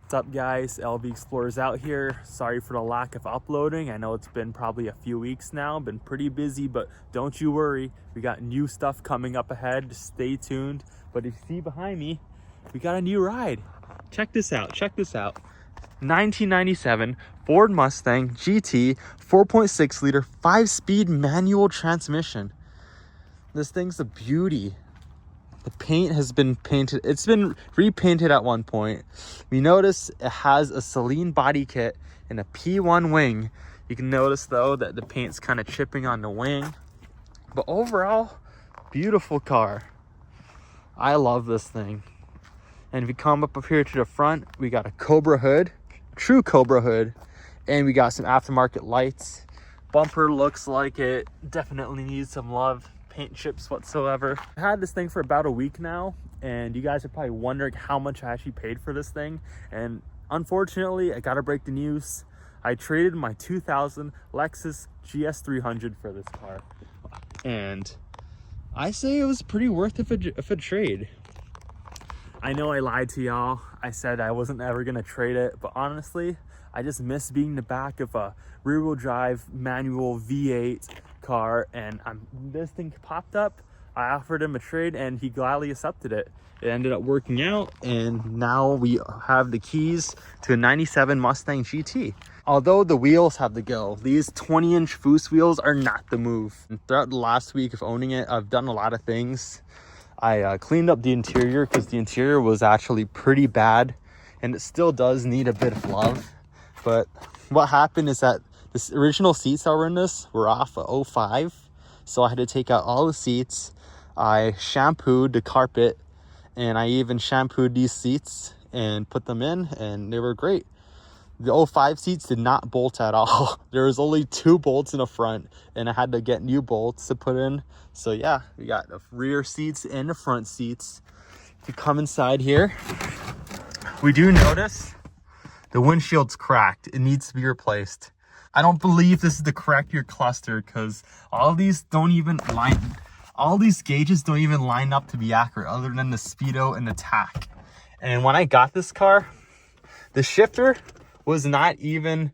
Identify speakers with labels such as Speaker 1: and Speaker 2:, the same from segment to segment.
Speaker 1: What's up guys, LV Explorers out here. Sorry for the lack of uploading. I know it's been probably a few weeks now, been pretty busy, but don't you worry. We got new stuff coming up ahead, just stay tuned. But if you see behind me, we got a new ride. Check this out, 1997 Ford Mustang GT 4.6 liter 5-speed manual transmission. This thing's a beauty. The paint has been painted. It's been repainted at one point. We notice it has a Celine body kit and a P1 wing. You can notice though that the paint's kind of chipping on the wing. But overall, beautiful car. I love this thing. And if you come up here to the front, we got a Cobra hood, true Cobra hood, and we got some aftermarket lights. Bumper looks like it definitely needs some love. Paint chips whatsoever. I had this thing for about a week now, and you guys are probably wondering how much I actually paid for this thing. And unfortunately, I gotta break the news. I traded my 2000 Lexus GS300 for this car, and I say it was pretty worth of a trade. I know I lied to y'all. I said I wasn't ever gonna trade it, but honestly, I just miss being in the back of a rear-wheel drive manual V8 car, and this thing popped up. I offered him a trade and he gladly accepted it. It ended up working out, and now we have the keys to a 97 Mustang GT. Although the wheels have to go, these 20-inch Foose wheels are not the move. And throughout the last week of owning it, I've done a lot of things. I cleaned up the interior because the interior was actually pretty bad, and it still does need a bit of love. But what happened is that the original seats that were in this were off of 05, so I had to take out all the seats. I shampooed the carpet, and I even shampooed these seats and put them in, and they were great. The 05 seats did not bolt at all. There was only 2 bolts in the front, and I had to get new bolts to put in. So yeah, we got the rear seats and the front seats. If you come inside here, we do notice the windshield's cracked. It needs to be replaced. I don't believe this is the correct year cluster, because all these gauges don't even line up to be accurate, other than the speedo and the tach. And when I got this car, the shifter was not even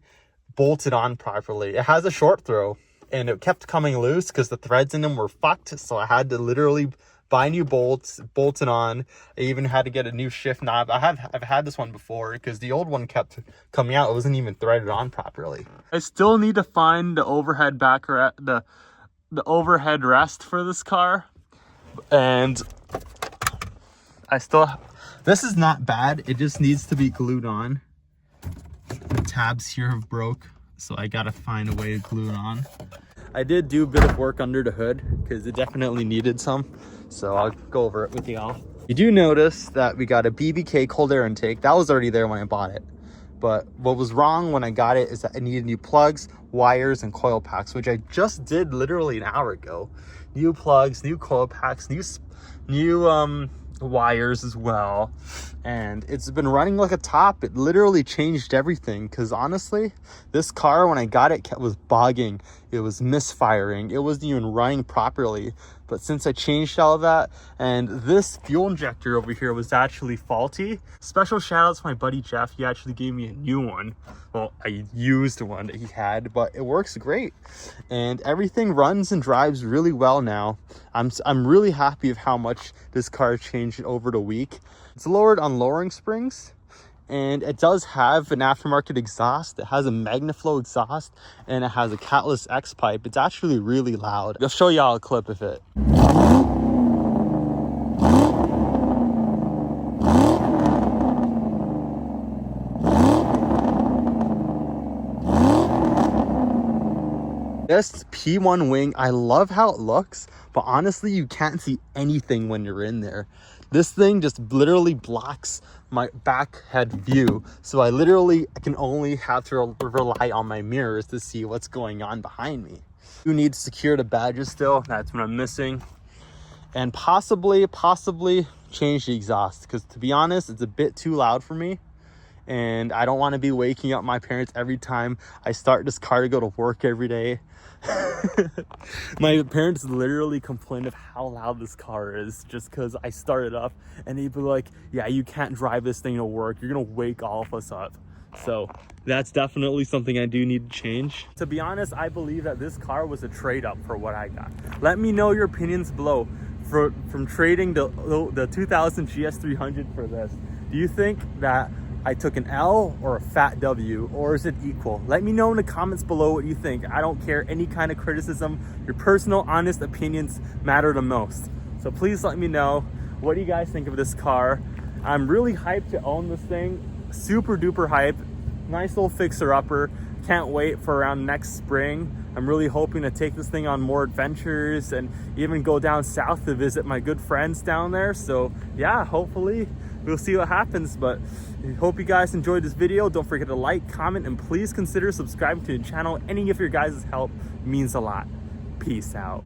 Speaker 1: bolted on properly. It has a short throw, and it kept coming loose because the threads in them were fucked. So I had to literally buy new bolts, bolt it on. I even had to get a new shift knob. I've had this one before because the old one kept coming out. It wasn't even threaded on properly. I still need to find the overhead the overhead rest for this car, and this is not bad. It just needs to be glued on. The tabs here have broke, so I gotta find a way to glue it on. I did do a bit of work under the hood because it definitely needed some, so I'll go over it with y'all. You do notice that we got a BBK cold air intake. That was already there when I bought it, but what was wrong when I got it is that I needed new plugs, wires, and coil packs, which I just did literally an hour ago. New plugs, new coil packs, new wires as well, and it's been running like a top. It literally changed everything, because honestly, this car, when I got it, was bogging. It was misfiring. It wasn't even running properly. But since I changed all of that, and this fuel injector over here was actually faulty. Special shout out to my buddy Jeff. He actually gave me a new one. Well, I used the one that he had, but it works great, and everything runs and drives really well now. I'm really happy of how much this car changed over the week. It's lowered on lowering springs, and it does have an aftermarket exhaust. It has a Magnaflow exhaust, and it has a Catalyst X pipe. It's actually really loud. I'll show y'all a clip of it. This P1 wing, I love how it looks, but honestly, you can't see anything when you're in there. This thing just literally blocks my back head view, so I can only have to rely on my mirrors to see what's going on behind me. You need to secure the badges still. That's what I'm missing, and possibly change the exhaust, because to be honest, it's a bit too loud for me, and I don't want to be waking up my parents every time I start this car to go to work every day. My parents literally complained of how loud this car is just because I started up, and they'd be like, yeah, you can't drive this thing to work, you're gonna wake all of us up. So that's definitely something I do need to change. To be honest, I believe that this car was a trade up for what I got. Let me know your opinions below from trading the 2000 GS300 for this. Do you think that I took an L or a fat W, or is it equal? Let me know in the comments below what you think. I don't care, any kind of criticism. Your personal, honest opinions matter the most. So please let me know. What do you guys think of this car? I'm really hyped to own this thing. Super duper hype. Nice little fixer-upper. Can't wait for around next spring. I'm really hoping to take this thing on more adventures and even go down south to visit my good friends down there. So yeah, hopefully we'll see what happens. But I hope you guys enjoyed this video. Don't forget to like, comment, and please consider subscribing to the channel. Any of your guys' help means a lot. Peace out.